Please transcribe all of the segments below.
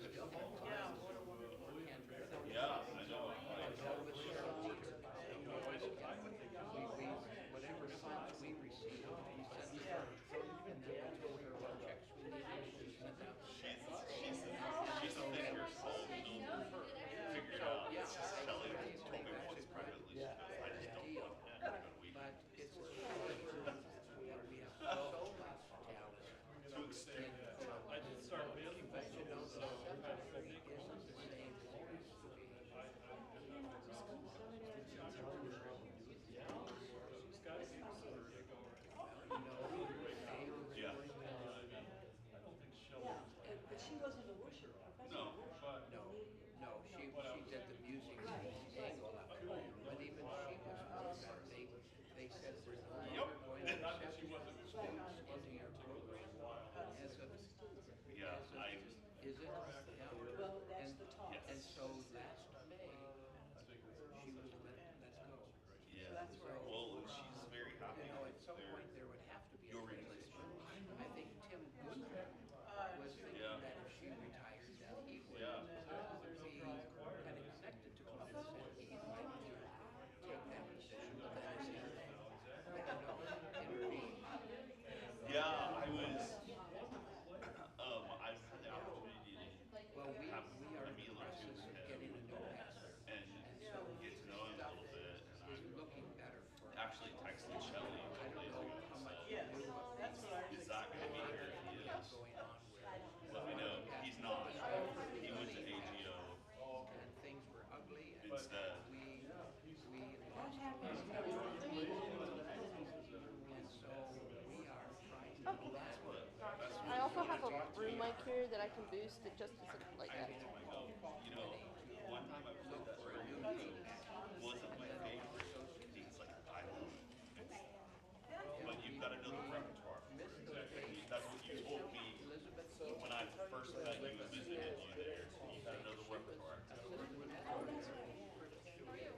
still have time to work hand with her. Yeah, I know. With Cheryl Leader, whatever funds we received, we sent to her, and then we told her what checks we needed, she sent out the checks. She's a figure soul. Figure it out. Yeah, Shelley I told agree, me that's once a privately. She good goes, I just don't deal. want that. But it's a shame that we have so much talent. To extend. I did start building But you know, the cemetery isn't the same as it used to be. This guy seems to take over. You know, Dave was Yeah. going I don't think Shelley Yeah, was like but she wasn't a worshiper. No, but no, she did the music angle of it. But even she was one that they said we're no longer going to not that accept she wasn't students into your program as a, yeah, I, is it? Yeah. Well, that's And- the talk. And so last May, she was let's go. yeah. Well, and she's very happy. You know, at some There- point there would have to be a Your replacement. I think Tim Goodman was thinking Yeah. that if she retired, that he would Yeah. be kind of connected to us, and he might take that position. But then I said, intervene. Yeah, I was. I've had the opportunity Well, to have we are a in the meal or two process with of getting a him new pastor. and get to know him a little bit. Is And looking better for I actually texted Shelly a I couple don't days know ago how and much said, Yes, you knew what that's what I was "Is that going to be here? If he is, going on where let me know." He's not. He went to AGO and things were ugly and instead. we That lost happens. and so we are trying to do that. I also have a room mic here that I can boost it just as like that. You know, one time I played that record wasn't my favorite. It's like I love it. But you've got to know the repertoire. That's what you told me when I first met you and visited you there. You got to know the repertoire. Oh, that's right.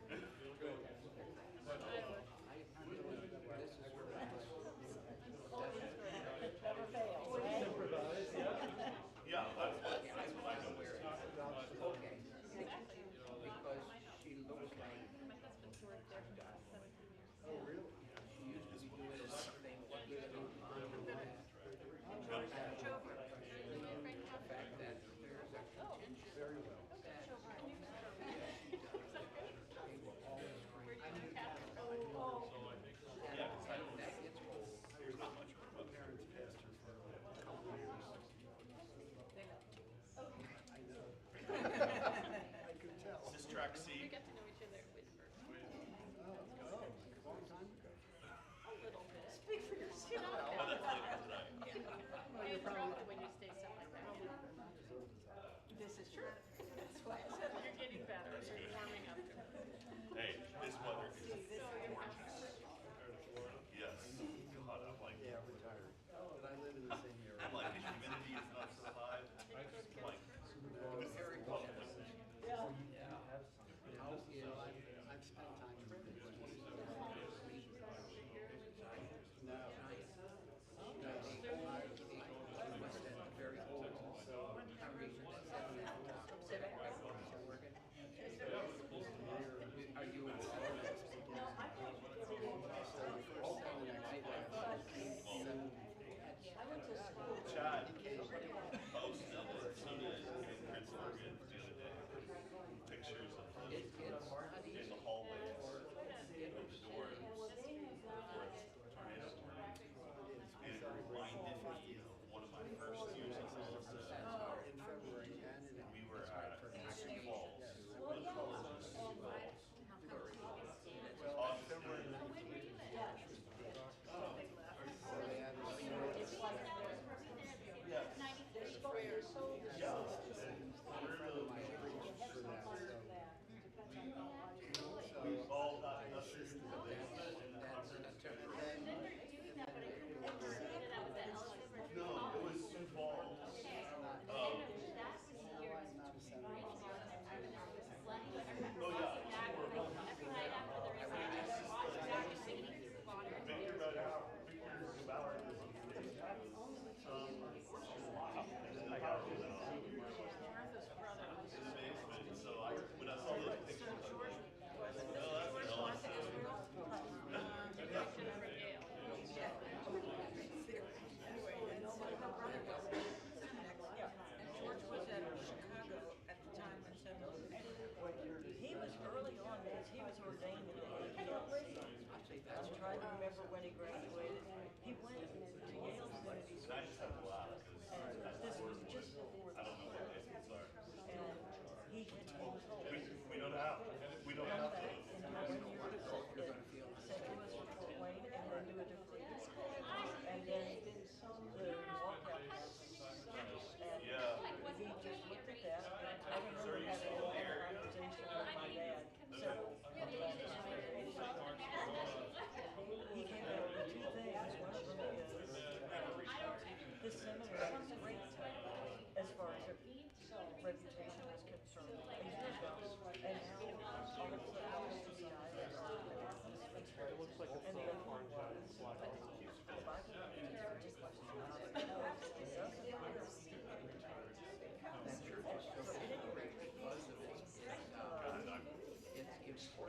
This is where Never fails, right? Yeah, that's what I know. okay. Because she looks like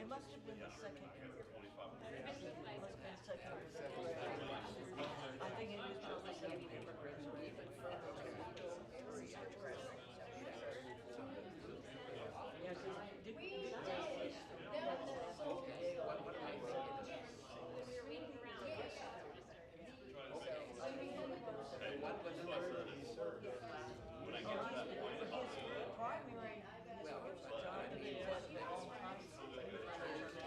It must have been the second year. 25 Must have been second or third. I think it was probably second year. even further to go area. Yeah, 'cause did we? What am I thinking? What was the third? when I get to that point, His primary, Well, his job I is mean, what all kinds of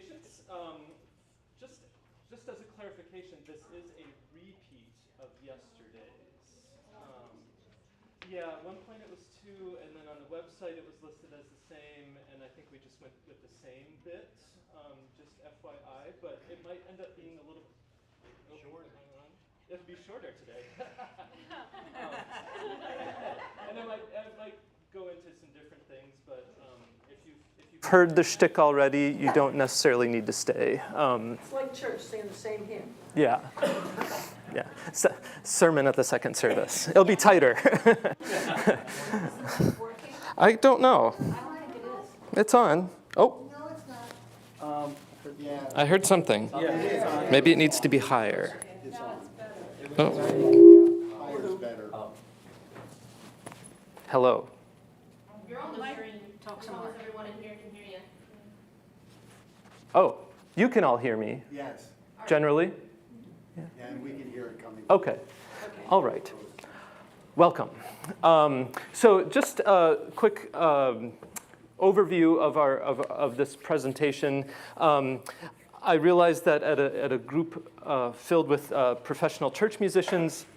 patience. Just as a clarification, this is a repeat of yesterday's. Yeah, at one point it was 2, and then on the website it was listed as the same, and I think we just went with the same bit, just FYI, but it might end up being a little shorter. Hang on. It'll be shorter today. And it might go into some different things, but if you've heard the shtick already, you don't necessarily need to stay. It's like church, singing the same hymn. Yeah. Yeah. Sermon at the second service. It'll be tighter. I don't know. I don't think it is. It's on. Oh. No, it's not. Yeah. I heard something. Maybe it needs to be higher. It's on. Oh. Higher is better. Hello. You're on the screen. Talk As some long more. as everyone in here can hear you. Oh, you can all hear me, Yes. generally? Yeah, and we can hear it coming. Okay. All right. Welcome. So just a quick overview of this presentation. I realized that at a group filled with professional church musicians,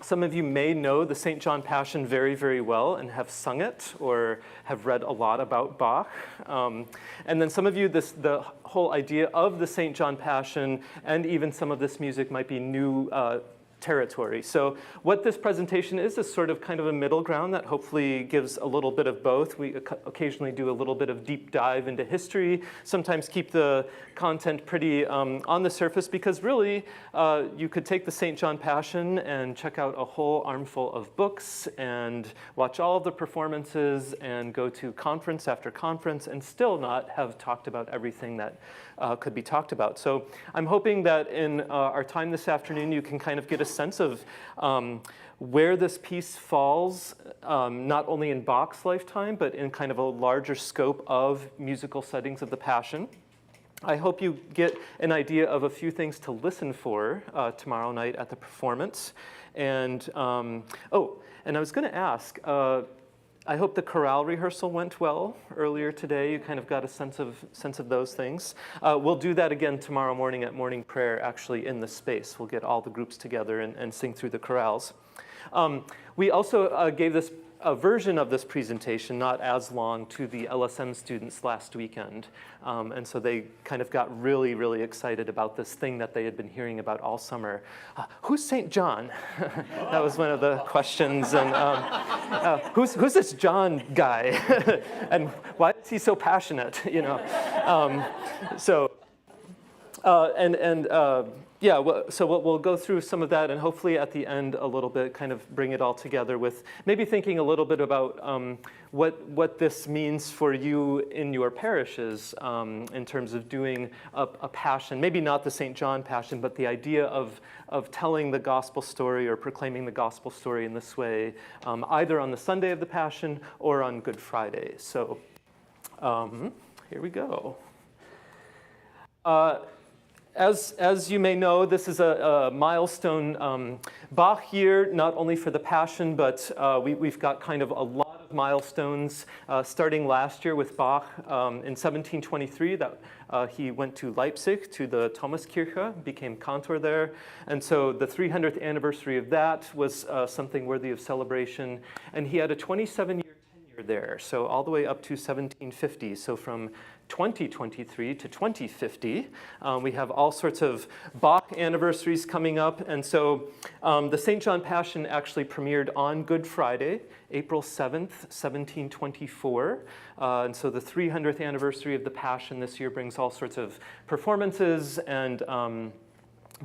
some of you may know the St. John Passion very, very well and have sung it or have read a lot about Bach. And then some of you, the whole idea of the St. John Passion and even some of this music might be new territory. So what this presentation is sort of kind of a middle ground that hopefully gives a little bit of both. We occasionally do a little bit of deep dive into history, sometimes keep the content pretty on the surface, because really you could take the St. John Passion and check out a whole armful of books and watch all of the performances and go to conference after conference and still not have talked about everything that could be talked about. So I'm hoping that in our time this afternoon you can kind of get a sense of where this piece falls, not only in Bach's lifetime, but in kind of a larger scope of musical settings of the Passion. I hope you get an idea of a few things to listen for tomorrow night at the performance. And, and I was going to ask, I hope the chorale rehearsal went well earlier today. You kind of got a sense of those things. We'll do that again tomorrow morning at morning prayer, actually in the space. We'll get all the groups together and sing through the chorales. We also gave this a version of this presentation, not as long, to the ALCM students last weekend. And so they kind of got really, really excited about this thing that they had been hearing about all summer. Who's St. John? That was one of the questions. And who's this John guy? And why is he so passionate? You know. So we'll go through some of that, and hopefully at the end a little bit kind of bring it all together with maybe thinking a little bit about what this means for you in your parishes in terms of doing a passion, maybe not the St. John Passion, but the idea of telling the gospel story or proclaiming the gospel story in this way, either on the Sunday of the Passion or on Good Friday. So here we go. As you may know, this is a milestone Bach year, not only for the Passion, but we've got kind of a lot of milestones, starting last year with Bach in 1723, that he went to Leipzig, to the Thomaskirche, became cantor there. And so the 300th anniversary of that was something worthy of celebration. And he had a 27-year tenure there, so all the way up to 1750. So from 2023 to 2050. We have all sorts of Bach anniversaries coming up. And so the St. John Passion actually premiered on Good Friday, April 7th, 1724. And so the 300th anniversary of the Passion this year brings all sorts of performances and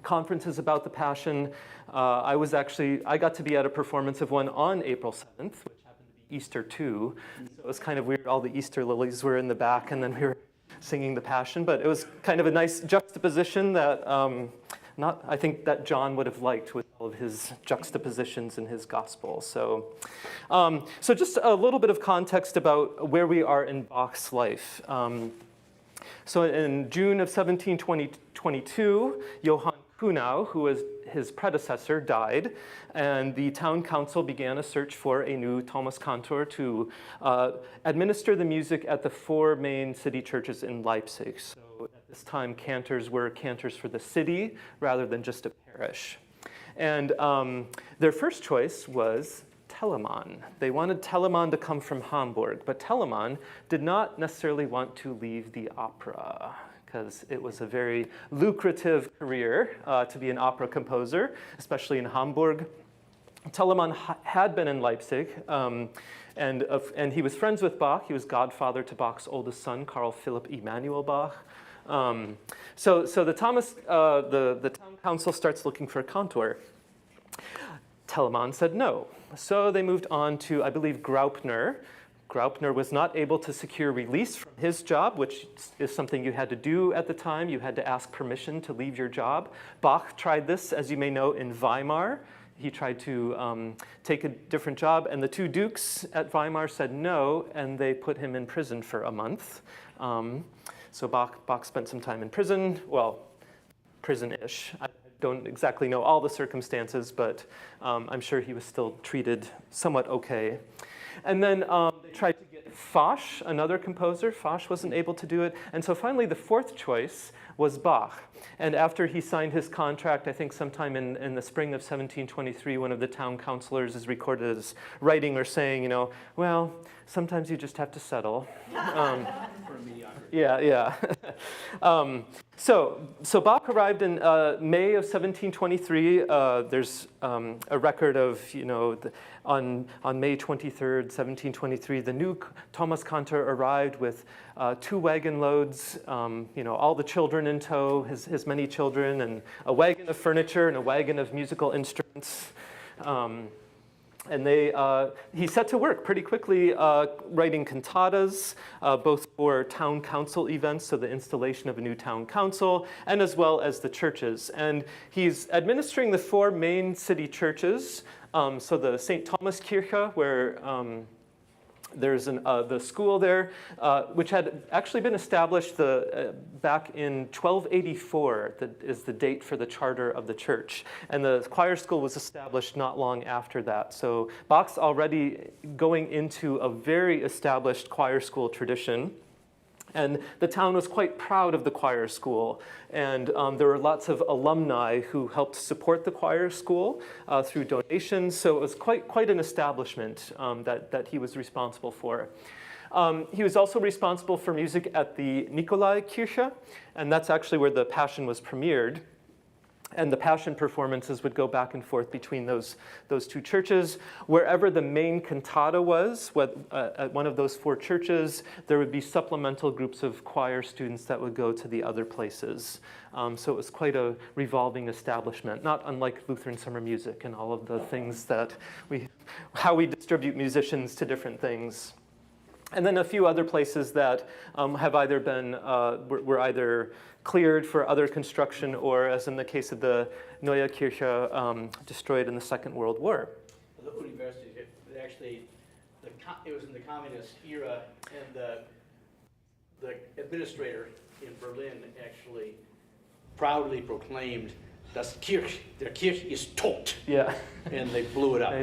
conferences about the Passion. I got to be at a performance of one on April 7th, which Easter too. So it was kind of weird. All the Easter lilies were in the back, and then we were singing the Passion. But it was kind of a nice juxtaposition that I think that John would have liked with all of his juxtapositions in his gospel. So, so just a little bit of context about where we are in Bach's life. So in June of 1722, Johann Kuhnau, who was his predecessor, died, and the town council began a search for a new Thomas cantor to administer the music at the 4 main city churches in Leipzig. So at this time cantors were cantors for the city rather than just a parish. And their first choice was Telemann. They wanted Telemann to come from Hamburg, but Telemann did not necessarily want to leave the opera because it was a very lucrative career to be an opera composer, especially in Hamburg. Telemann had been in Leipzig, and he was friends with Bach. He was godfather to Bach's oldest son, Carl Philipp Emanuel Bach. So the town council starts looking for a cantor. Telemann said no. So they moved on to, I believe, Graupner. Graupner was not able to secure release from his job, which is something you had to do at the time. You had to ask permission to leave your job. Bach tried this, as you may know, in Weimar. He tried to take a different job, and the two dukes at Weimar said no, and they put him in prison for a month. So Bach spent some time in prison, well, prison-ish. I don't exactly know all the circumstances, but I'm sure he was still treated somewhat okay. And then they tried to get Foch, another composer. Foch wasn't able to do it. And so finally, the fourth choice was Bach. And after he signed his contract, I think sometime in the spring of 1723, one of the town councilors is recorded as writing or saying, you know, well, sometimes you just have to settle. For mediocrity. Yeah. So Bach arrived in May of 1723. There's a record of, you know, on May 23rd, 1723, the new Thomas Cantor arrived with 2 wagon loads, you know, all the children in tow, his many children, and a wagon of furniture and a wagon of musical instruments. And he set to work pretty quickly writing cantatas, both for town council events, so the installation of a new town council, and as well as the churches. And he's administering the 4 main city churches, so the St. Thomas Kirche, where there's the school there, which had actually been established back in 1284, that is the date for the charter of the church. And the choir school was established not long after that. So Bach's already going into a very established choir school tradition. And the town was quite proud of the choir school. And there were lots of alumni who helped support the choir school through donations. So it was quite an establishment that he was responsible for. He was also responsible for music at the Nikolai Kirche, and that's actually where the Passion was premiered. And the Passion performances would go back and forth between those 2 churches. Wherever the main cantata was, at one of those 4 churches, there would be supplemental groups of choir students that would go to the other places. So it was quite a revolving establishment, not unlike Lutheran summer music and all of the things that how we distribute musicians to different things. And then a few other places that have either been, were either cleared for other construction or, as in the case of the Neue Kirche, destroyed in the Second World War. The university, it was in the communist era, and the administrator in Berlin actually proudly proclaimed, "Das Kirche, der Kirche ist tot." Yeah. And they blew it up.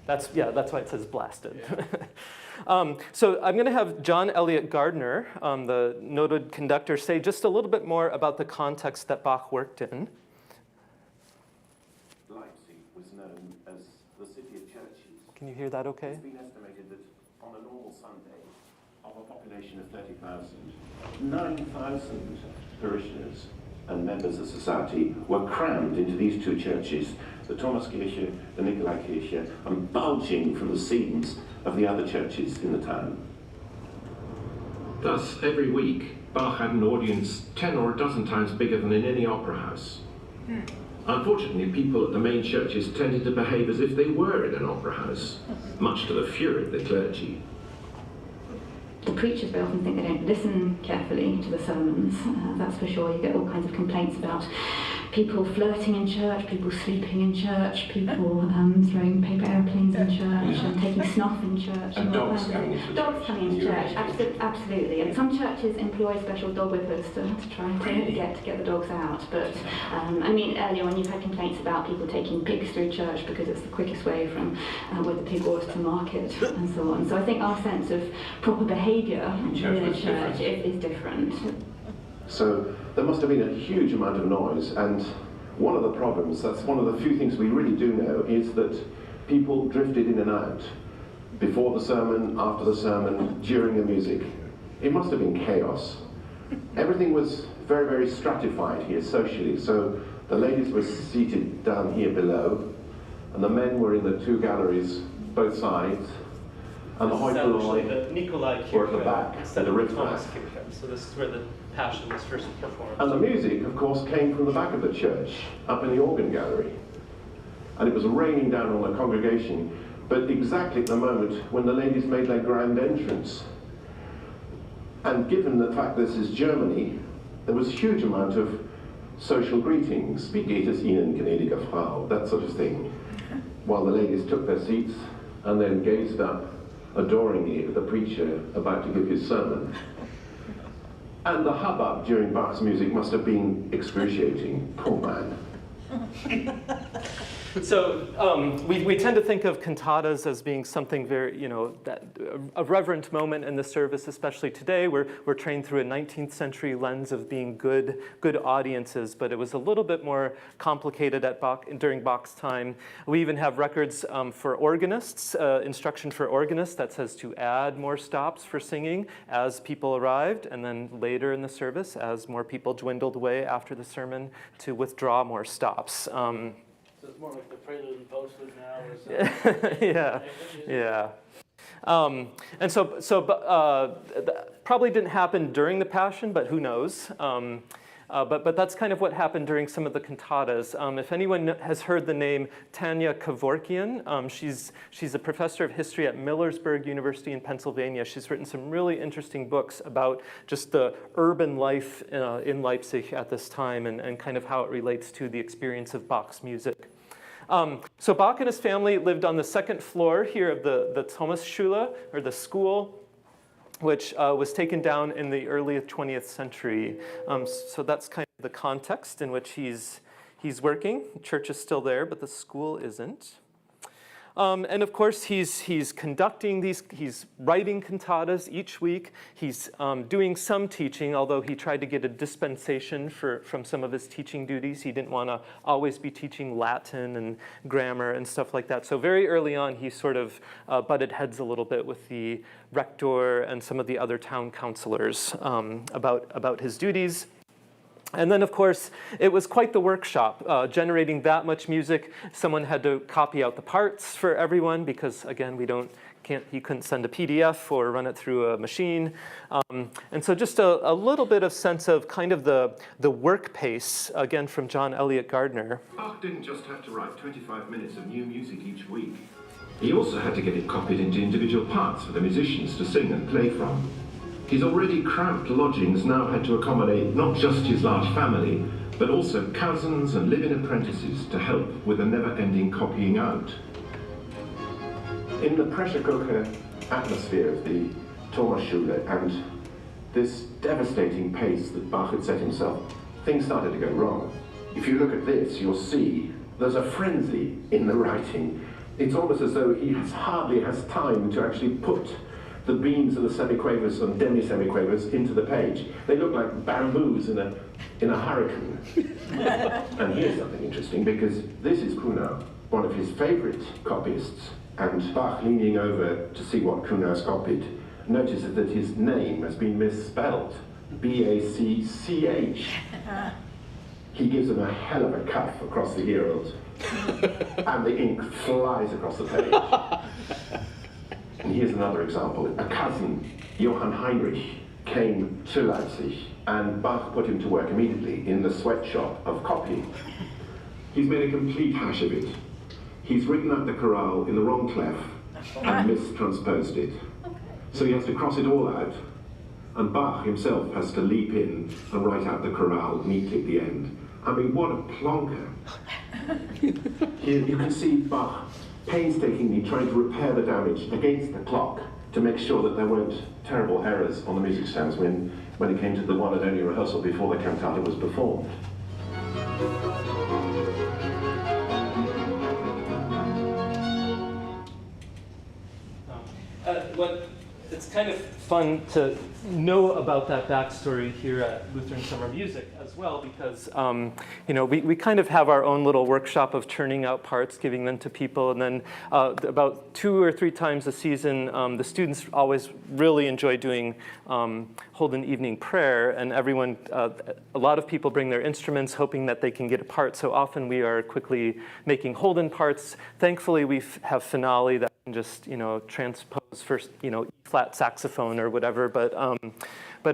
That's why it says blasted. Yeah. So I'm going to have John Elliott Gardner, the noted conductor, say just a little bit more about the context that Bach worked in. Leipzig was known as the city of churches. Can you hear that okay? It's been estimated that on a normal Sunday, of a population of 30,000, 9,000 parishioners and members of society were crammed into these 2 churches, the Thomaskirche, the Nikolaikirche, and bulging from the seams of the other churches in the town. Thus, every week, Bach had an audience 10 or a dozen times bigger than in any opera house. Unfortunately, people at the main churches tended to behave as if they were in an opera house, much to the fury of the clergy. The preachers very often think they don't listen carefully to the sermons, that's for sure. You get all kinds of complaints about people flirting in church, people sleeping in church, people throwing paper airplanes in church and taking snuff in church. And dogs coming into church. Dogs coming into church, absolutely. And some churches employ special dog whippers to try to get the dogs out. But I mean, earlier on you've had complaints about people taking pigs through church because it's the quickest way from where the pig was to market and so on. So I think our sense of proper behaviour within a church is different. So there must have been a huge amount of noise, and one of the problems, that's one of the few things we really do know, is that people drifted in and out before the sermon, after the sermon, during the music. It must have been chaos. Everything was very, very stratified here socially. So the ladies were seated down here below, and the men were in the two galleries, both sides, and the hoi polloi the Nikolai were at the back, at the riffraff. So this is where the Passion was first performed. And the music, of course, came from the back of the church, up in the organ gallery. And it was raining down on the congregation, but exactly at the moment when the ladies made their grand entrance. And given the fact this is Germany, there was a huge amount of social greetings, wie geht es Ihnen, gnädige Frau, that sort of thing, while the ladies took their seats and then gazed up adoringly at the preacher about to give his sermon. And the hubbub during Bach's music must have been excruciating. Poor man. So we tend to think of cantatas as being something very, a reverent moment in the service, especially today. We're trained through a 19th century lens of being good audiences, but it was a little bit more complicated during Bach's time. We even have records for organists, instruction for organists that says to add more stops for singing as people arrived, and then later in the service, as more people dwindled away after the sermon, to withdraw more stops. So it's more like the prelude and postlude now, or something. Yeah. And so probably didn't happen during the Passion, but who knows? But that's kind of what happened during some of the cantatas. If anyone has heard the name Tanya Kevorkian, she's a professor of history at Millersburg University in Pennsylvania. She's written some really interesting books about just the urban life in Leipzig at this time and kind of how it relates to the experience of Bach's music. So Bach and his family lived on the second floor here of the Thomasschule, or the school, which was taken down in the early 20th century. So that's kind of the context in which he's working. The church is still there, but the school isn't. And of course, he's conducting he's writing cantatas each week. He's doing some teaching, although he tried to get a dispensation from some of his teaching duties. He didn't want to always be teaching Latin and grammar and stuff like that. So very early on, he sort of butted heads a little bit with the rector and some of the other town councilors about his duties. And then, of course, it was quite the workshop. Generating that much music, someone had to copy out the parts for everyone because, again, he couldn't send a PDF or run it through a machine. And so just a little bit of sense of kind of the work pace, again, from John Eliot Gardner. Bach didn't just have to write 25 minutes of new music each week. He also had to get it copied into individual parts for the musicians to sing and play from. His already cramped lodgings now had to accommodate not just his large family, but also cousins and live-in apprentices to help with the never-ending copying out. In the pressure cooker atmosphere of the Thomasschule and this devastating pace that Bach had set himself, things started to go wrong. If you look at this, you'll see there's a frenzy in the writing. It's almost as though he hardly has time to actually put the beams of the semiquavers and demi-semiquavers into the page. They look like bamboos in a hurricane. And here's something interesting, because this is Kuhnau, one of his favorite copyists, and Bach, leaning over to see what Kuhnau's copied, notices that his name has been misspelled, B-A-C-C-H. He gives him a hell of a cuff across the earlobe, and the ink flies across the page. And here's another example. A cousin, Johann Heinrich, came to Leipzig, and Bach put him to work immediately in the sweatshop of copying. He's made a complete hash of it. He's written out the chorale in the wrong clef and mistransposed it. So he has to cross it all out, and Bach himself has to leap in and write out the chorale neatly at the end. I mean, what a plonker. Here you can see Bach painstakingly trying to repair the damage against the clock to make sure that there weren't terrible errors on the music stands when it came to the one and only rehearsal before the cantata was performed. kind of fun to know about that backstory here at Lutheran Summer Music as well, because we kind of have our own little workshop of churning out parts, giving them to people, and then about 2 or 3 times a season, the students always really enjoy doing Holden evening prayer, and everyone, a lot of people bring their instruments hoping that they can get a part, so often we are quickly making Holden parts. Thankfully, we have finale that can just, transpose first, E-flat saxophone or whatever, but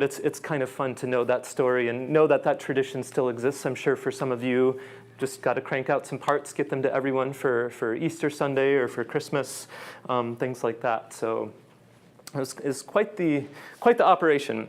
it's kind of fun to know that story and know that that tradition still exists. I'm sure for some of you, just got to crank out some parts, get them to everyone for Easter Sunday or for Christmas, things like that. So it was quite the operation.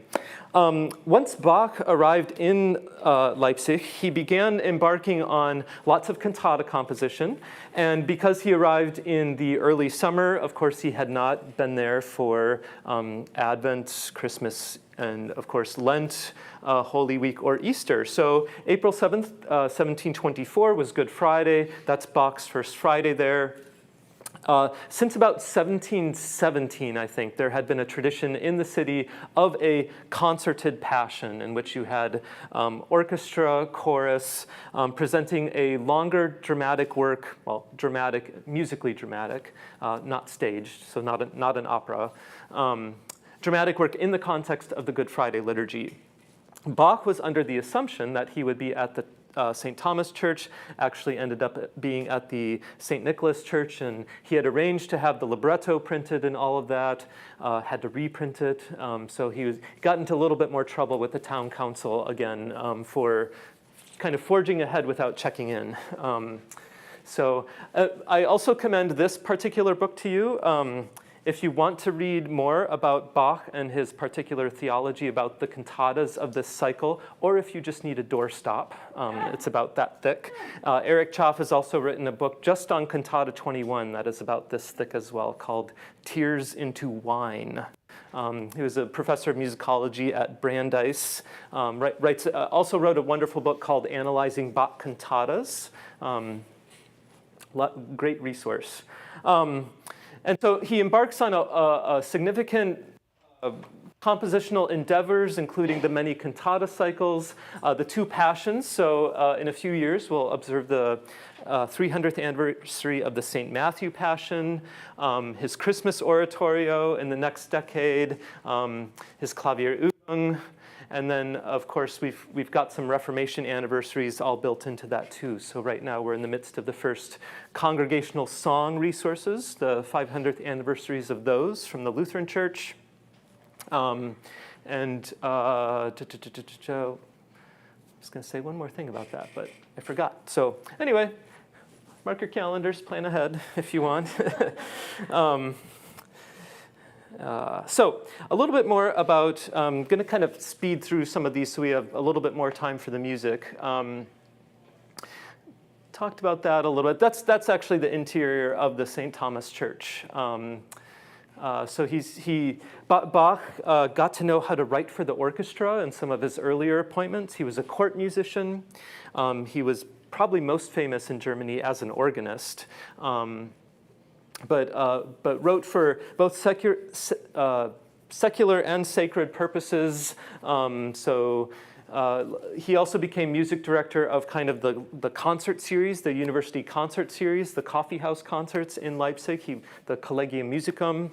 Once Bach arrived in Leipzig, he began embarking on lots of cantata composition. And because he arrived in the early summer, of course, he had not been there for Advent, Christmas, and of course, Lent, Holy Week, or Easter. So April 7th, 1724 was Good Friday. That's Bach's first Friday there. Since about 1717, I think, there had been a tradition in the city of a concerted passion in which you had orchestra, chorus, presenting a longer dramatic work, well, musically dramatic, not staged, so not an opera, dramatic work in the context of the Good Friday liturgy. Bach was under the assumption that he would be at the St. Thomas Church, actually ended up being at the St. Nicholas Church, and he had arranged to have the libretto printed and all of that, had to reprint it, so he got into a little bit more trouble with the town council again for kind of forging ahead without checking in. So I also commend this particular book to you. If you want to read more about Bach and his particular theology about the cantatas of this cycle, or if you just need a doorstop, it's about that thick. Eric Choff has also written a book just on Cantata 21 that is about this thick as well, called Tears into Wine. He was a professor of musicology at Brandeis. Also wrote a wonderful book called Analyzing Bach Cantatas. Great resource. And so he embarks on a significant compositional endeavors, including the many cantata cycles, the 2 passions. So in a few years, we'll observe the 300th anniversary of the St. Matthew Passion, his Christmas oratorio in the next decade, his Klavierübung. And then, of course, we've got some Reformation anniversaries all built into that too. So right now we're in the midst of the first congregational song resources, the 500th anniversaries of those from the Lutheran Church. I was going to say one more thing about that, but I forgot. So anyway, mark your calendars, plan ahead if you want. So a little bit more about, I'm going to kind of speed through some of these so we have a little bit more time for the music. Talked about that a little bit. That's actually the interior of the St. Thomas Church. So Bach got to know how to write for the orchestra in some of his earlier appointments. He was a court musician. He was probably most famous in Germany as an organist. But wrote for both secular and sacred purposes. He also became music director of kind of the concert series, the university concert series, the coffee house concerts in Leipzig, the Collegium Musicum.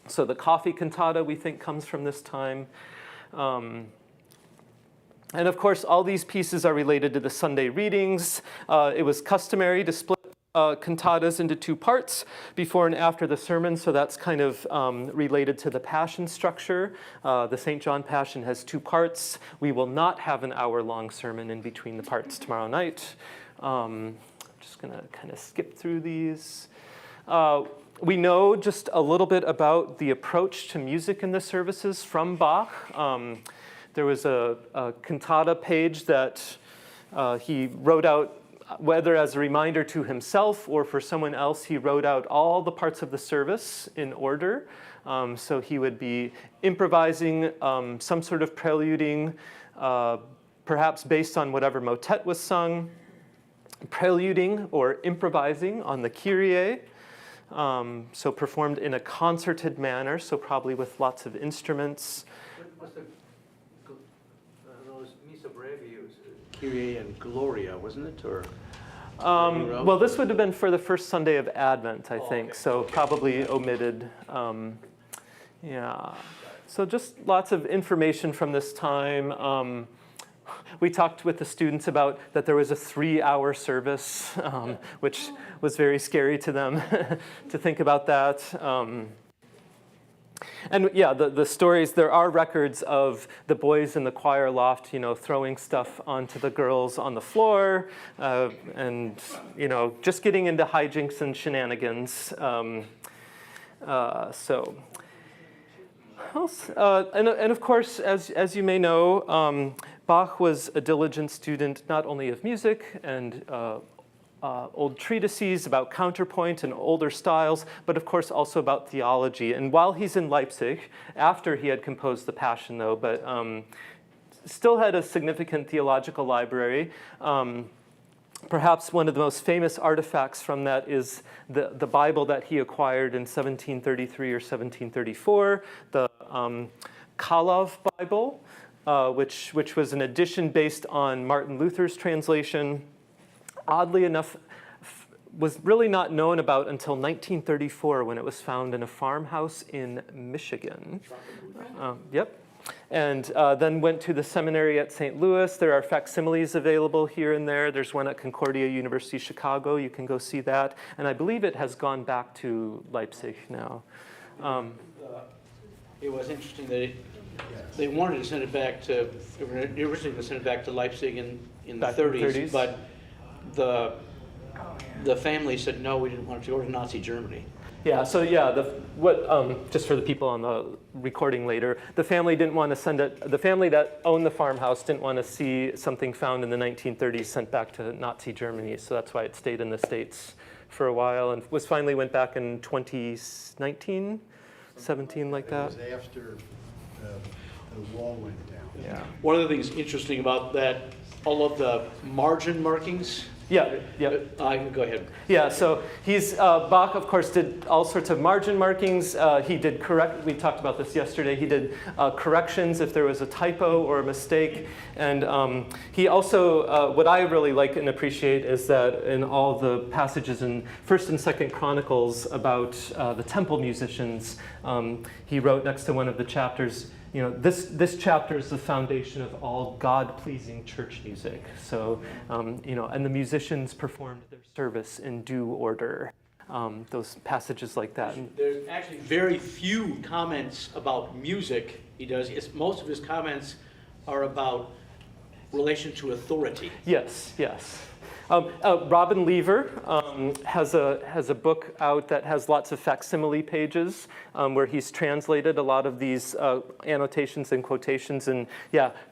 So the coffee cantata, we think, comes from this time. And of course, all these pieces are related to the Sunday readings. It was customary to split cantatas into 2 parts, before and after the sermon, so that's kind of related to the Passion structure. The St. John Passion has 2 parts. We will not have an hour-long sermon in between the parts tomorrow night. I'm just going to kind of skip through these. We know just a little bit about the approach to music in the services from Bach. There was a cantata page that he wrote out, whether as a reminder to himself or for someone else. He wrote out all the parts of the service in order. So he would be improvising some sort of preluding, perhaps based on whatever motet was sung, preluding or improvising on the Kyrie, So performed in a concerted manner, so probably with lots of instruments. What was those Missa Brevi, was Kyrie and Gloria, wasn't it? Or Well, this would have been for the first Sunday of Advent, I think, okay. so probably omitted. Yeah. So just lots of information from this time. We talked with the students about that there was a 3-hour service, which was very scary to them to think about that. And yeah, the stories, there are records of the boys in the choir loft, throwing stuff onto the girls on the floor, and, just getting into hijinks and shenanigans. And of course, as you may know, Bach was a diligent student not only of music and old treatises about counterpoint and older styles, but of course also about theology. And while he's in Leipzig, after he had composed the Passion though, but still had a significant theological library. Perhaps one of the most famous artifacts from that is the Bible that he acquired in 1733 or 1734, the Kalov Bible, which was an edition based on Martin Luther's translation. Oddly enough, was really not known about until 1934 when it was found in a farmhouse in Michigan. Yep. And then went to the seminary at St. Louis. There are facsimiles available here and there. There's one at Concordia University, Chicago. You can go see that. And I believe it has gone back to Leipzig now. It was interesting that they wanted to send it back to, originally going to send it back to Leipzig in the 30s, but the family said, no, we didn't want it to go to Nazi Germany. Yeah, so yeah, just for the people on the recording later, the family didn't want to send it, the family that owned the farmhouse didn't want to see something found in the 1930s sent back to Nazi Germany, so that's why it stayed in the States for a while and finally went back in 2019, 17, like that. It was after the wall went down. Yeah. One of the things interesting about that, all of the margin markings. Yeah. Go ahead. Yeah, so Bach, of course, did all sorts of margin markings. He did we talked about this yesterday, he did corrections if there was a typo or a mistake. And he also, what I really like and appreciate is that in all the passages in 1st and 2nd Chronicles about the temple musicians, he wrote next to one of the chapters, this chapter is the foundation of all God-pleasing church music. So, and the musicians performed their service in due order. Those passages like that. There's actually very few comments about music he does. Most of his comments are about relation to authority. Yes. Robin Lever has a book out that has lots of facsimile pages where he's translated a lot of these annotations and quotations, and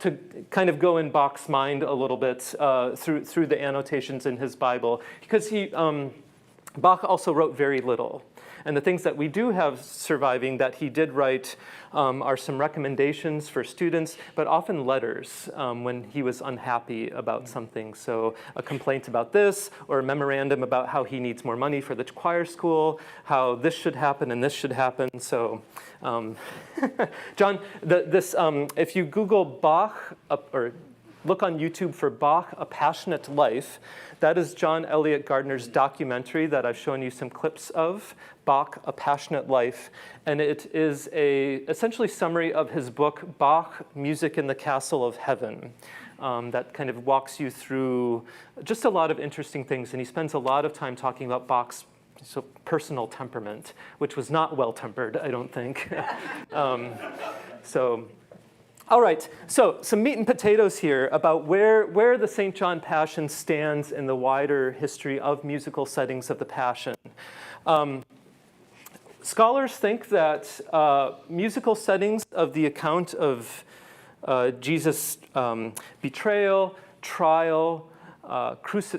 to kind of go in Bach's mind a little bit through the annotations in his Bible, because Bach also wrote very little. And the things that we do have surviving that he did write are some recommendations for students, but often letters when he was unhappy about something. So a complaint about this, or a memorandum about how he needs more money for the choir school, how this should happen and this should happen. So, John, if you Google Bach, or look on YouTube for Bach, A Passionate Life, that is John Elliott Gardner's documentary that I've shown you some clips of, Bach, A Passionate Life. And it is essentially summary of his book, Bach, Music in the Castle of Heaven. That kind of walks you through just a lot of interesting things. And he spends a lot of time talking about Bach's personal temperament, which was not well-tempered, I don't think. All right, so some meat and potatoes here about where the St. John Passion stands in the wider history of musical settings of the Passion. Scholars think that musical settings of the account of Jesus' betrayal, trial,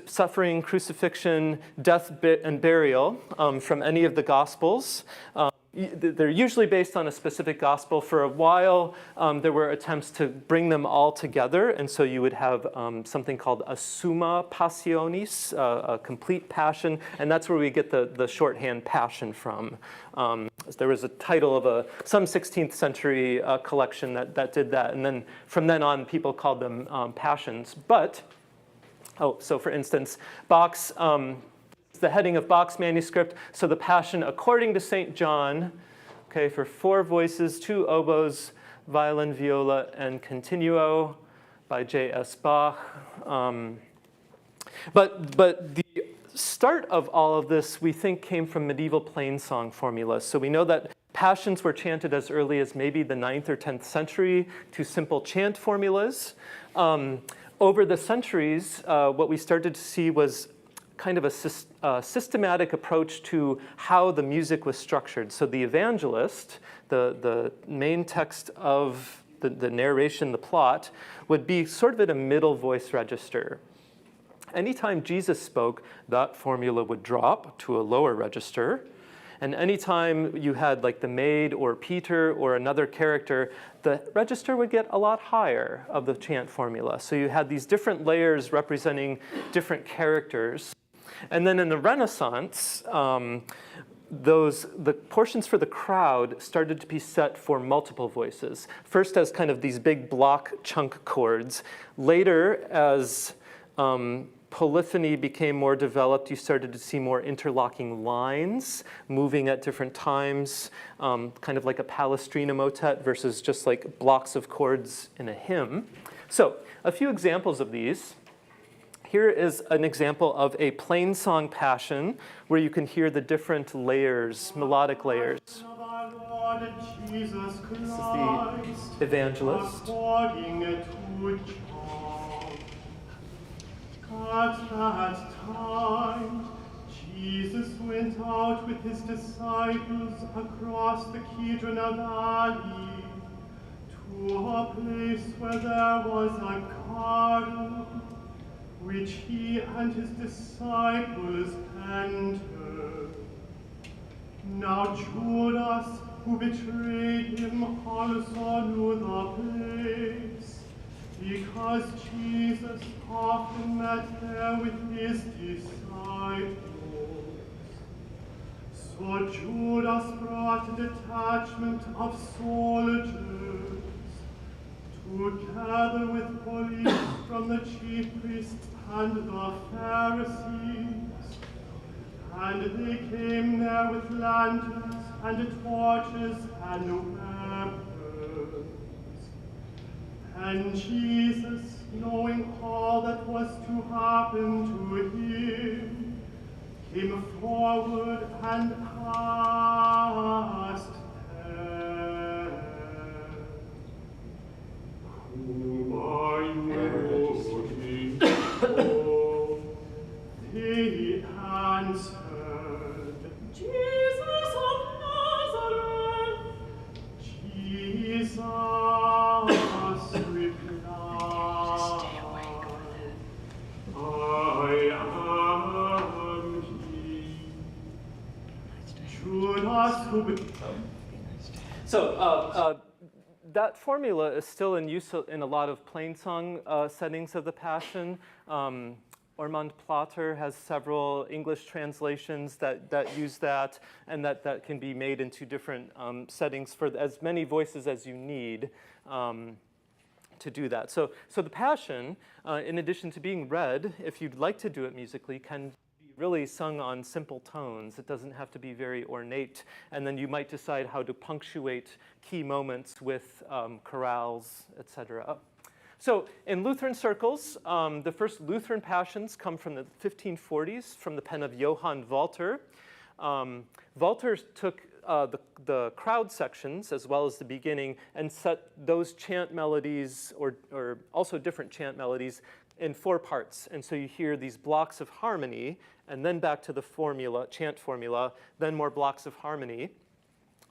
suffering, crucifixion, death, and burial from any of the Gospels they're usually based on a specific gospel. For a while, there were attempts to bring them all together, and so you would have something called a summa passionis, a complete passion, and that's where we get the shorthand passion from. There was a title of some 16th century collection that did that, and then from then on, people called them passions. But, so for instance, Bach's, the heading of Bach's manuscript, so the Passion according to St. John, okay, for 4 voices, 2 oboes, violin, viola, and continuo by J.S. Bach. But the start of all of this, we think, came from medieval plain song formulas. So we know that passions were chanted as early as maybe the 9th or 10th century to simple chant formulas. Over the centuries, what we started to see was kind of a systematic approach to how the music was structured. So the evangelist, the main text of the narration, the plot, would be sort of at a middle voice register. Anytime Jesus spoke, that formula would drop to a lower register. And anytime you had like the maid or Peter or another character, the register would get a lot higher of the chant formula. So you had these different layers representing different characters. And then in the Renaissance, the portions for the crowd started to be set for multiple voices. First as kind of these big block chunk chords. Later, as polyphony became more developed, you started to see more interlocking lines moving at different times, kind of like a Palestrina motet versus just like blocks of chords in a hymn. So a few examples of these. Here is an example of a plain song passion where you can hear the different layers, melodic layers. This is the evangelist. At that time, Jesus went out with his disciples across the Kidron Valley to a place where there was a garden, which he and his disciples entered. Now Judas, who betrayed him, also knew the place, because Jesus often met there with his disciples. So Judas brought a detachment of soldiers, together with police from the chief priests and the Pharisees, and they came there with lanterns and torches and weapons. And Jesus, knowing all that was to happen to him, came forward and asked them, "Whom are you looking for?" They answered, "Jesus of Nazareth." Jesus replied, "I am he." Judas, who So that formula is still in use in a lot of plain song settings of the Passion. Ormond Plater has several English translations that use that, and that can be made into different settings for as many voices as you need to do that. So the Passion, in addition to being read, if you'd like to do it musically, can be really sung on simple tones. It doesn't have to be very ornate, and then you might decide how to punctuate key moments with chorales, etc. So in Lutheran circles, the first Lutheran passions come from the 1540s from the pen of Johann Walter. Walter took the crowd sections as well as the beginning and set those chant melodies or also different chant melodies in 4 parts. And so you hear these blocks of harmony and then back to the formula, chant formula, then more blocks of harmony.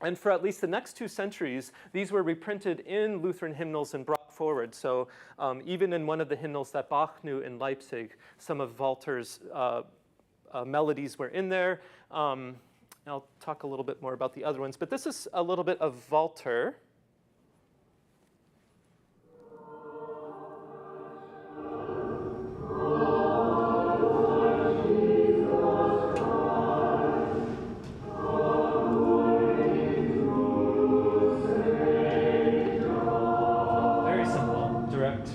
And for at least the next 2 centuries, these were reprinted in Lutheran hymnals and brought forward. So even in one of the hymnals that Bach knew in Leipzig, some of Walter's melodies were in there. I'll talk a little bit more about the other ones, but this is a little bit of Walter. Very simple, direct.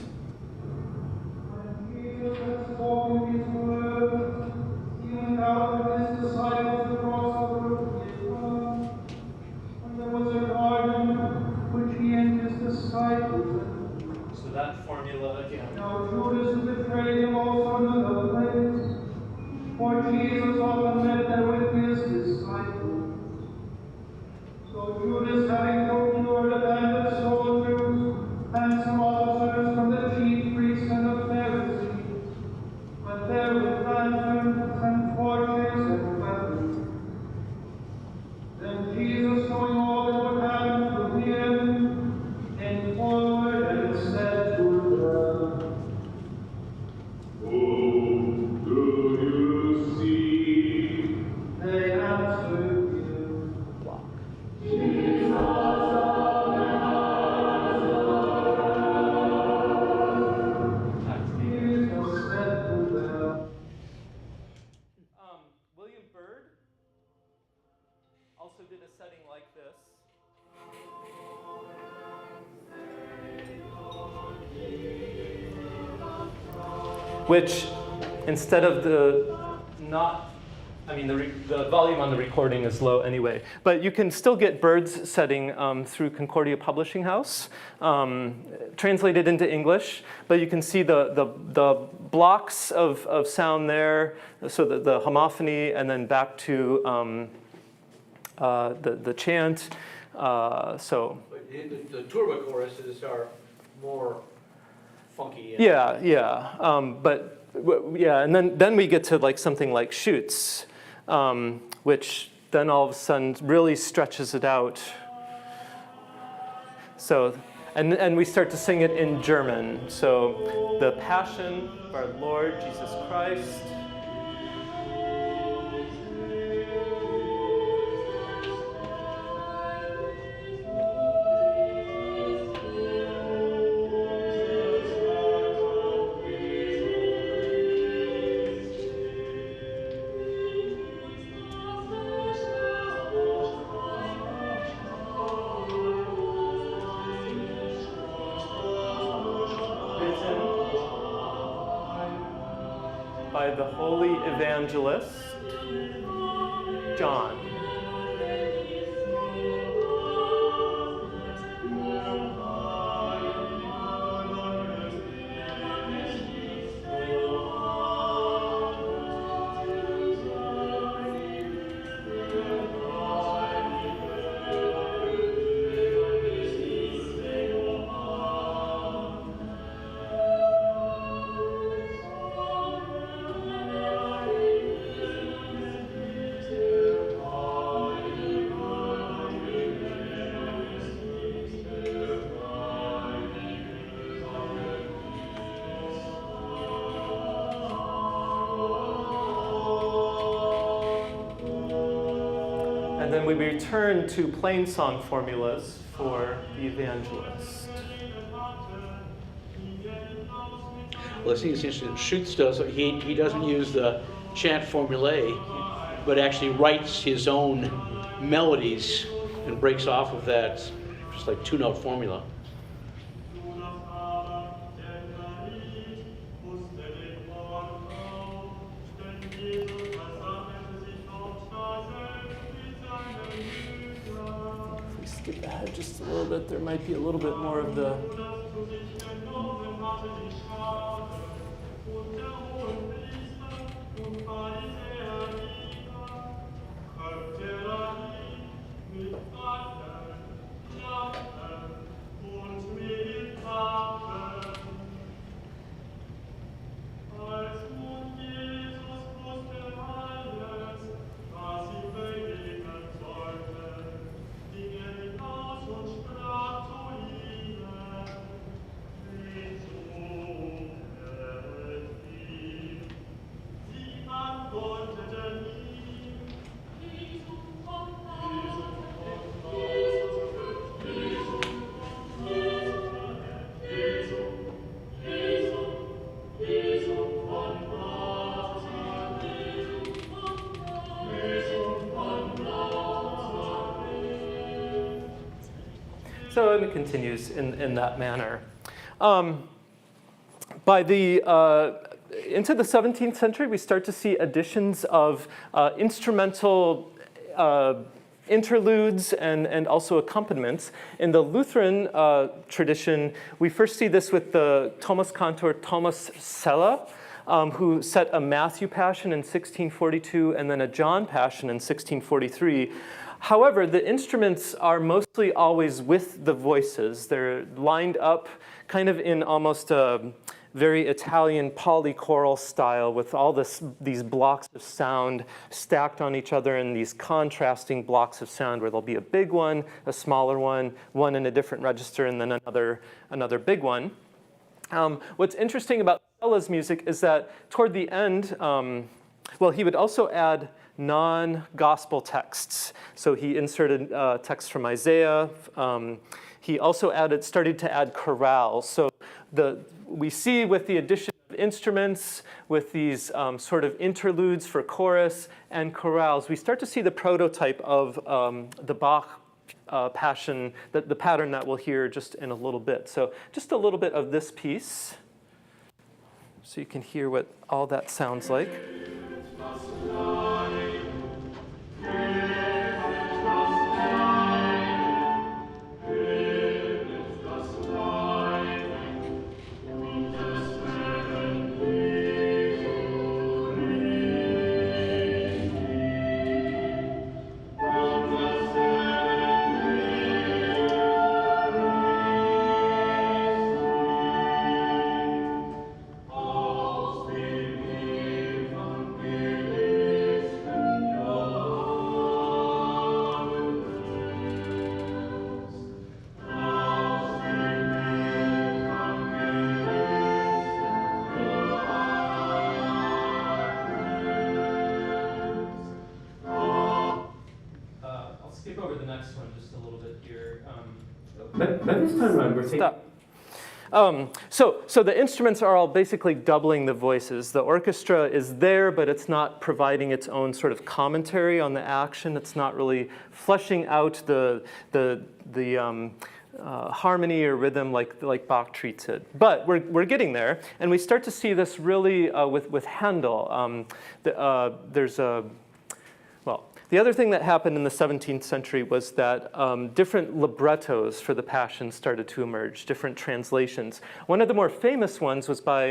So that formula again. Now Judas betrayed him also in another place, for Jesus often met there with his disciples. So Judas, having procured a band of soldiers and some officers from the chief priests and the Pharisees, went there with lanterns and torches and weapons. Then Jesus, knowing all that would happen to him, came forward and said to them, "Whom do you see?" They answered him, "Jesus of Nazareth." Jesus said to them, William Byrd also did a setting like this. Which, instead of the volume on the recording is low anyway, but you can still get Byrd's setting through Concordia Publishing House, translated into English, but you can see the blocks of sound there, so the homophony, and then back to the chant. The turbo choruses are more funky. And then we get to like something like Schütz, which then all of a sudden really stretches it out. So, and we start to sing it in German. So, the Passion of our Lord Jesus Christ. By the holy evangelist John. And then we return to plain song formulas for the evangelist. Well, I think it's interesting. Schütz does, he doesn't use the chant formulae, but actually writes his own melodies and breaks off of that, just like two-note formula. If we skip ahead just a little bit, there might be a little bit more of the... So it continues in that manner. By the into the 17th century, we start to see additions of instrumental interludes and also accompaniments. In the Lutheran tradition, we first see this with the Thomas cantor Thomas Celle, who set a Matthew Passion in 1642 and then a John Passion in 1643. However, the instruments are mostly always with the voices. They're lined up kind of in almost a very Italian polychoral style with all these blocks of sound stacked on each other in these contrasting blocks of sound where there'll be a big one, a smaller one in a different register, and then another big one. What's interesting about Celle's music is that toward the end, well, he would also add non-gospel texts. So he inserted texts from Isaiah. He also started to add chorales. So we see with the addition of instruments, with these sort of interludes for chorus and chorales, we start to see the prototype of the Bach Passion, the pattern that we'll hear just in a little bit. So just a little bit of this piece, so you can hear what all that sounds like. By this time around, we're thinking... So the instruments are all basically doubling the voices. The orchestra is there, but it's not providing its own sort of commentary on the action. It's not really fleshing out the harmony or rhythm like Bach treats it. But we're getting there, and we start to see this really with Handel. The other thing that happened in the 17th century was that different librettos for the Passion started to emerge, different translations. One of the more famous ones was by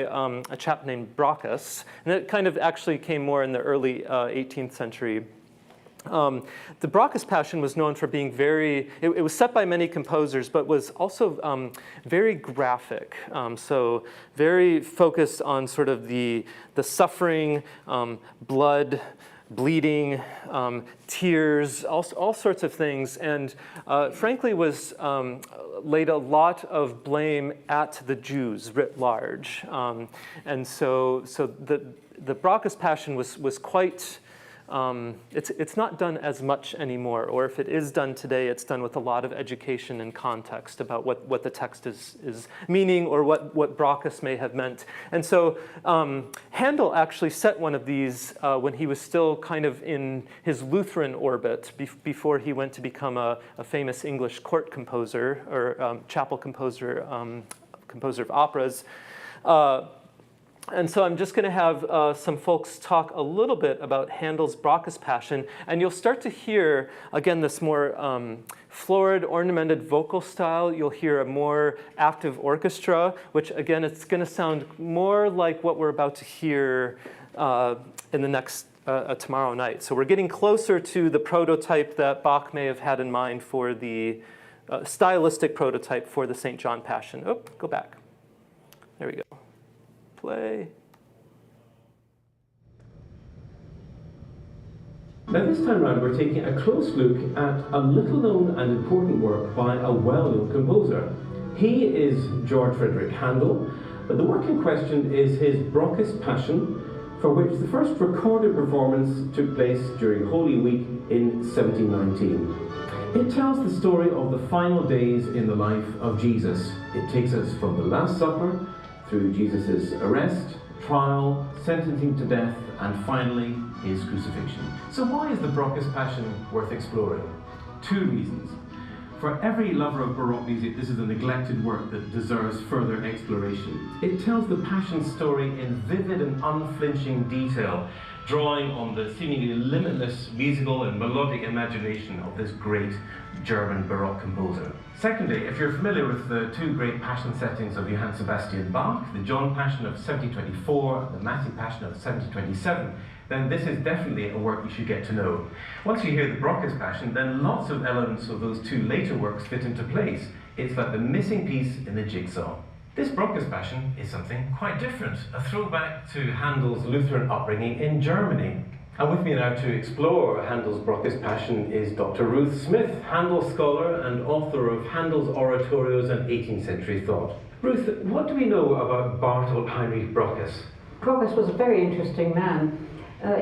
a chap named Brockus, and it kind of actually came more in the early 18th century. The Brockus Passion was known for being it was set by many composers, but was also very graphic. So very focused on sort of the suffering, blood, bleeding, tears, all sorts of things, and frankly was laid a lot of blame at the Jews writ large. And so the Brockus Passion was quite, it's not done as much anymore, or if it is done today, it's done with a lot of education and context about what the text is meaning or what Brockus may have meant. And so Handel actually set one of these when he was still kind of in his Lutheran orbit before he went to become a famous English court composer or chapel composer, composer of operas. And so I'm just going to have some folks talk a little bit about Handel's Brockus Passion, and you'll start to hear, again, this more florid, ornamented vocal style. You'll hear a more active orchestra, which, again, it's going to sound more like what we're about to hear in the next tomorrow night. So we're getting closer to the prototype that Bach may have had in mind for the stylistic prototype for the St. John Passion. Oh, go back. There we go. Play. Now this time round we're taking a close look at a little known and important work by a well-known composer. He is George Frederick Handel, but the work in question is his Brockus Passion, for which the first recorded performance took place during Holy Week in 1719. It tells the story of the final days in the life of Jesus. It takes us from the Last Supper through Jesus' arrest, trial, sentencing to death, and finally his crucifixion. So why is the Brockus Passion worth exploring? Two reasons. For every lover of Baroque music, this is a neglected work that deserves further exploration. It tells the Passion story in vivid and unflinching detail, drawing on the seemingly limitless musical and melodic imagination of this great German Baroque composer. Secondly, if you're familiar with the two great Passion settings of Johann Sebastian Bach, the John Passion of 1724 and the Matthew Passion of 1727, then this is definitely a work you should get to know. Once you hear the Brockes Passion, then lots of elements of those two later works fit into place. It's like the missing piece in the jigsaw. This Brockes Passion is something quite different, a throwback to Handel's Lutheran upbringing in Germany. And with me now to explore Handel's Brockes Passion is Dr. Ruth Smith, Handel scholar and author of Handel's Oratorios and 18th Century Thought. Ruth, what do we know about Bartolt Heinrich Brockes? Brockes was a very interesting man.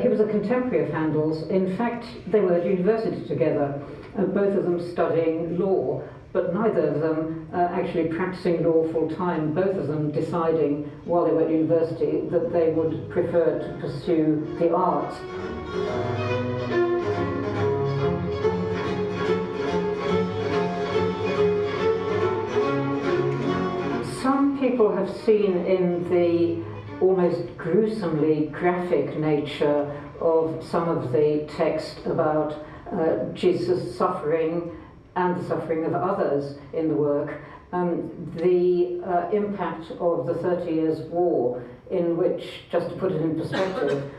He was a contemporary of Handel's. In fact, they were at university together, both of them studying law, but neither of them actually practicing law full time, both of them deciding while they were at university that they would prefer to pursue the arts. Some people have seen in the almost gruesomely graphic nature of some of the text about Jesus' suffering and the suffering of others in the work, the impact of the 30 Years' War, in which, just to put it in perspective,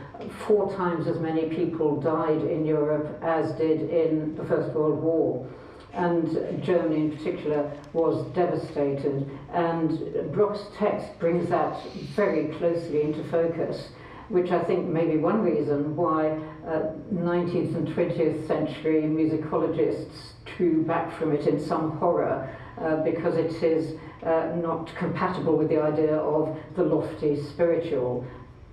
4 times as many people died in Europe as did in the First World War. And Germany in particular was devastated, and Brock's text brings that very closely into focus, which I think may be one reason why 19th and 20th century musicologists drew back from it in some horror, because it is not compatible with the idea of the lofty spiritual.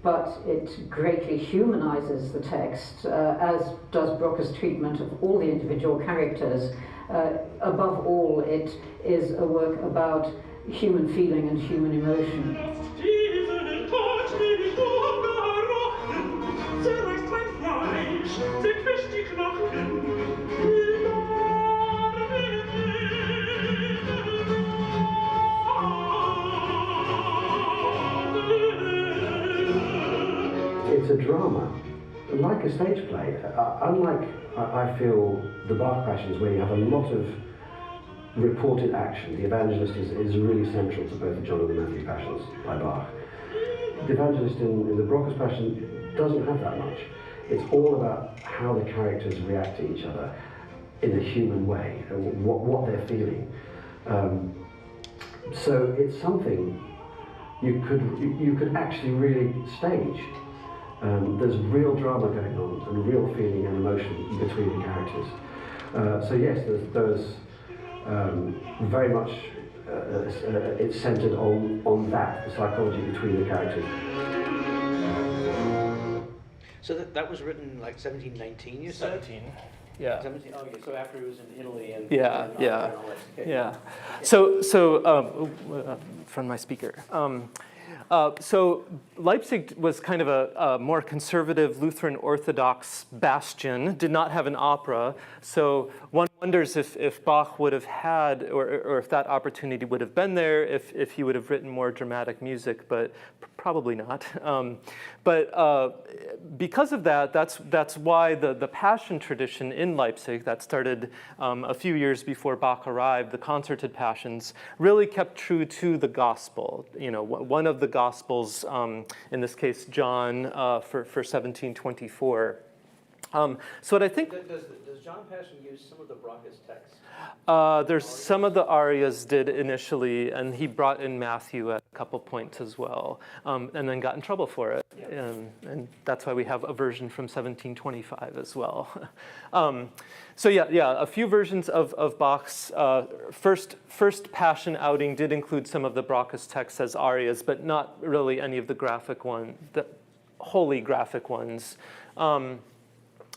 But it greatly humanizes the text, as does Brockes' treatment of all the individual characters. Above all, it is a work about human feeling and human emotion. It's a drama, like a stage play. Unlike, I feel, the Bach Passions, where you have a lot of reported action. The evangelist is really central to both the John and the Matthew Passions by Bach. The evangelist in the Brockes Passion doesn't have that much. It's all about how the characters react to each other in a human way, and what they're feeling. So it's something you could actually really stage. There's real drama going on and real feeling and emotion between the characters. So yes, there's very much it's centered on that, the psychology between the characters. So that was written like 1719, you said? 17. Yeah. 17, oh, yeah. So after he was in Italy and yeah, and yeah, and all that. Okay. yeah. So from my speaker. So Leipzig was kind of a more conservative Lutheran Orthodox bastion, did not have an opera, so one wonders if Bach would have had, or if that opportunity would have been there, if he would have written more dramatic music, but probably not. But because of that, that's why the Passion tradition in Leipzig, that started a few years before Bach arrived, the concerted Passions, really kept true to the gospel. You know, one of the Gospels, in this case John, for 1724. So what I think... Does John Passion use some of the Brockes text? There's some of the arias did initially, and he brought in Matthew at a couple points as well, and then got in trouble for it. Yeah. And that's why we have a version from 1725 as well. So yeah, a few versions of Bach's first Passion outing did include some of the Brockes texts as arias, but not really any of the graphic the wholly graphic ones.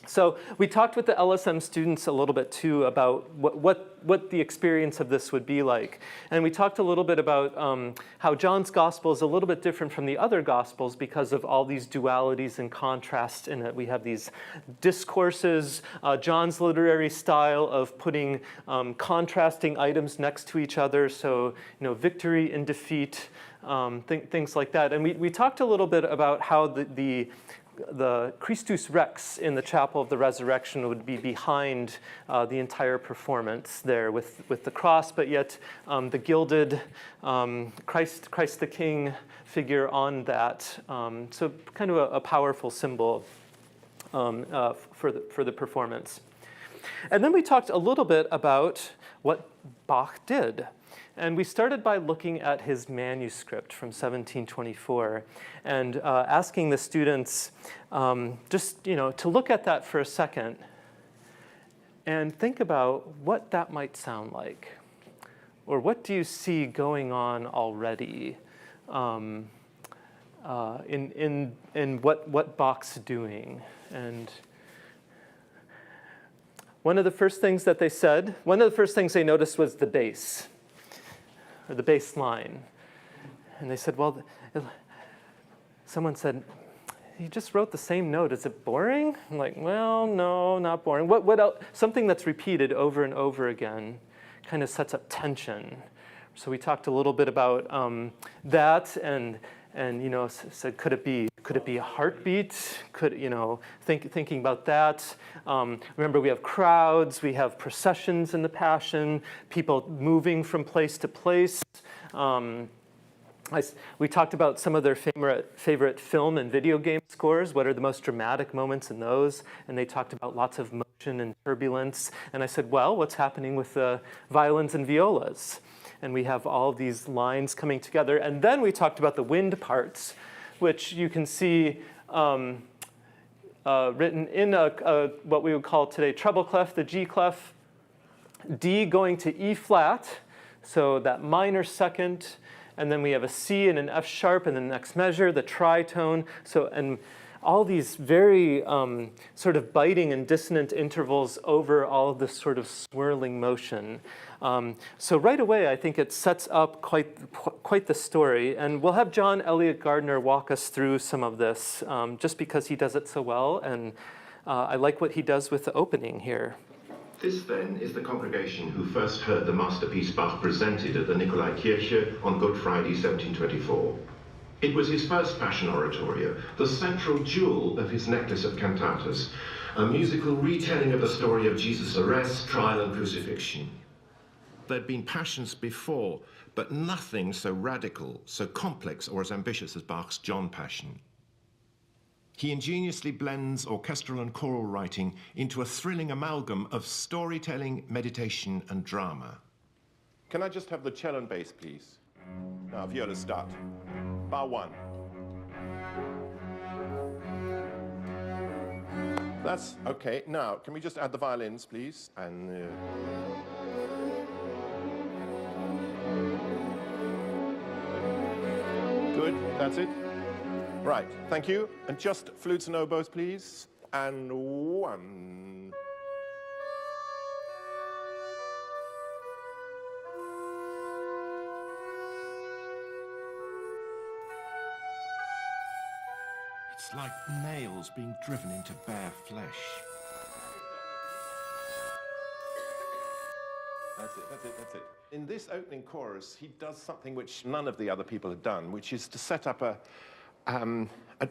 So we talked with the LSM students a little bit too about what the experience of this would be like. And we talked a little bit about how John's gospel is a little bit different from the other gospels because of all these dualities and contrasts in it. We have these discourses, John's literary style of putting contrasting items next to each other. So, victory and defeat, things like that. And we talked a little bit about how the Christus Rex in the Chapel of the Resurrection would be behind the entire performance there with the cross, but yet the gilded Christ the King figure on that. So kind of a powerful symbol for the performance. And then we talked a little bit about what Bach did. And we started by looking at his manuscript from 1724 and asking the students just, to look at that for a second and think about what that might sound like. Or what do you see going on already in what Bach's doing? And one of the first things that they said, one of the first things they noticed was the bass. Or the bass line. And they said, well, someone said, he just wrote the same note. Is it boring? I'm like, well, no, not boring. What else? Something that's repeated over and over again kind of sets up tension. So we talked a little bit about that and said, could it be a heartbeat? Thinking about that. Remember, we have crowds, we have processions in the Passion, people moving from place to place. We talked about some of their favorite film and video game scores. What are the most dramatic moments in those? And they talked about lots of motion and turbulence. And I said, well, what's happening with the violins and violas? And we have all these lines coming together. And then we talked about the wind parts, which you can see written in what we would call today treble clef, the G clef, D going to E flat, so that minor second, and then we have a C and an F sharp in the next measure, the tritone. So, and all these very sort of biting and dissonant intervals over all of this sort of swirling motion. So right away, I think it sets up quite the story. And we'll have John Elliott Gardner walk us through some of this, just because he does it so well. And I like what he does with the opening here. This, then, is the congregation who first heard the masterpiece Bach presented at the Nikolaikirche on Good Friday, 1724. It was his first Passion oratorio, the central jewel of his necklace of cantatas, a musical retelling of the story of Jesus' arrest, trial, and crucifixion. There'd been Passions before, but nothing so radical, so complex, or as ambitious as Bach's John Passion. He ingeniously blends orchestral and choral writing into a thrilling amalgam of storytelling, meditation, and drama. Can I just have the cello and bass, please? Now, viola start. Bar one. That's okay. Now, can we just add the violins, please? And good, that's it. Right, thank you. And just flutes and oboes, please. And one. It's like nails being driven into bare flesh. That's it, that's it, that's it. In this opening chorus, he does something which none of the other people have done, which is to set up a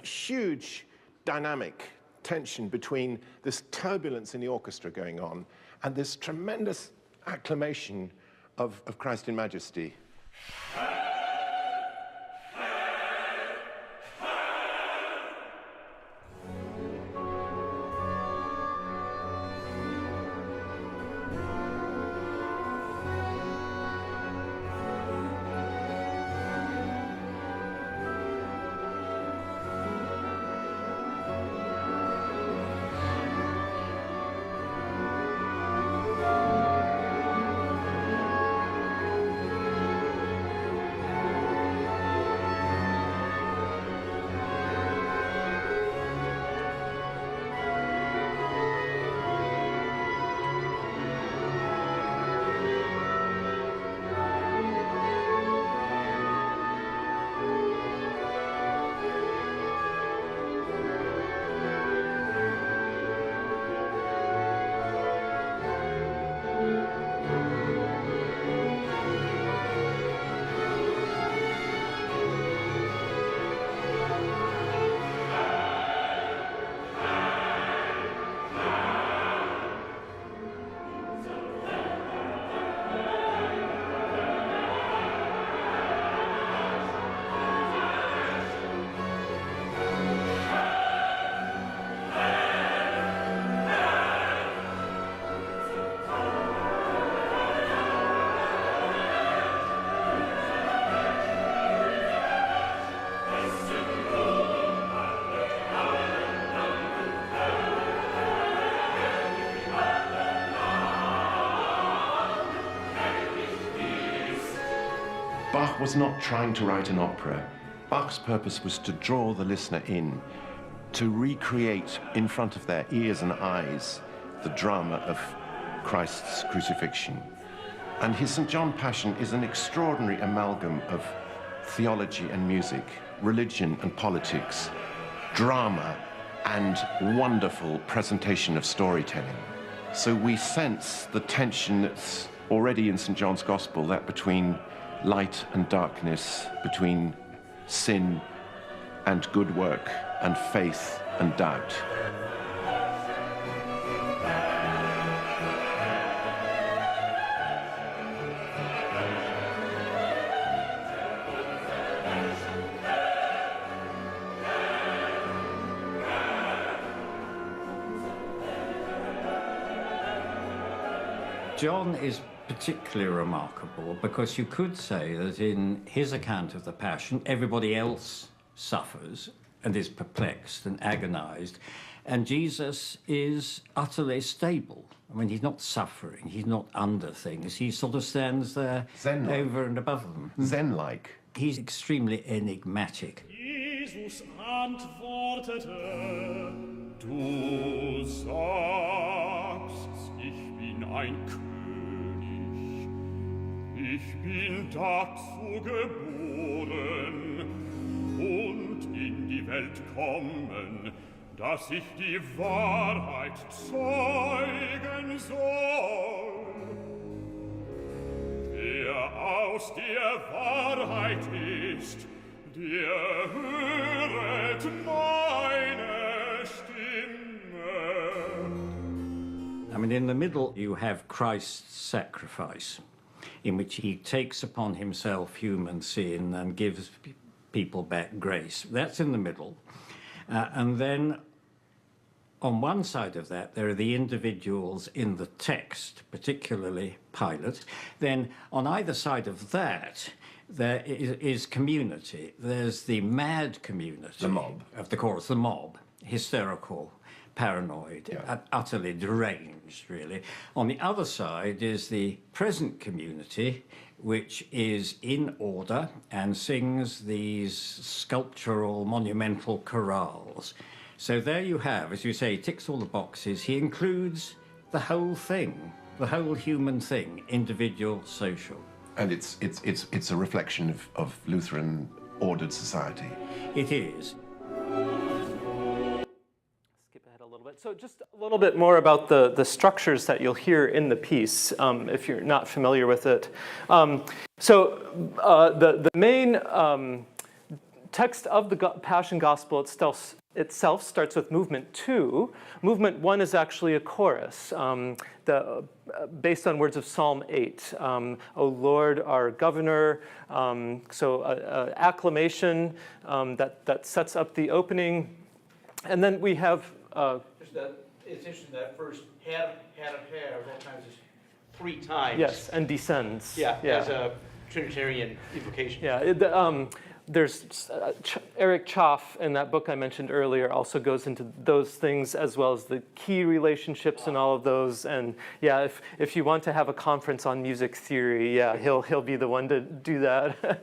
huge dynamic tension between this turbulence in the orchestra going on and this tremendous acclamation of Christ in Majesty. Bach was not trying to write an opera. Bach's purpose was to draw the listener in, to recreate in front of their ears and eyes the drama of Christ's crucifixion. And his St. John Passion is an extraordinary amalgam of theology and music, religion and politics, drama and wonderful presentation of storytelling. So we sense the tension that's already in St. John's Gospel, that between light and darkness, between sin and good work, and faith and doubt. John is particularly remarkable because you could say that in his account of the Passion, everybody else suffers and is perplexed and agonized, and Jesus is utterly stable. I mean, he's not suffering, he's not under things, he sort of stands there Zen-like. over and above them. Zen-like. He's extremely enigmatic. Jesus antwortete, du sagst, ich bin ein König, ich bin dazu geboren und in die Welt kommen, dass ich die Wahrheit zeugen soll. Wer aus der Wahrheit ist, der höret meine Stimme. I mean, in the middle, you have Christ's sacrifice, in which he takes upon himself human sin and gives people back grace. That's in the middle. And then on one side of that, there are the individuals in the text, particularly Pilate. Then on either side of that, there is community. There's the mad community. The mob. Of the chorus, the mob, hysterical, paranoid, utterly deranged, really. On the other side is the present community, which is in order and sings these sculptural, monumental chorales. So there you have, as you say, he ticks all the boxes. He includes the whole thing, the whole human thing, individual, social. And it's a reflection of Lutheran ordered society. It is. Skip ahead a little bit. So just a little bit more about the structures that you'll hear in the piece, if you're not familiar with it. The main text of the Passion Gospel itself starts with movement 2. Movement 1 is actually a chorus based on words of Psalm 8. O Lord, our governor. Acclamation that sets up the opening. And then we have... it's interesting that first had all times is 3 times. Yes, and descends. Yeah, as a Trinitarian invocation. Yeah, there's Eric Choff in that book I mentioned earlier also goes into those things as well as the key relationships and all of those. And yeah, if you want to have a conference on music theory, yeah, he'll be the one to do that.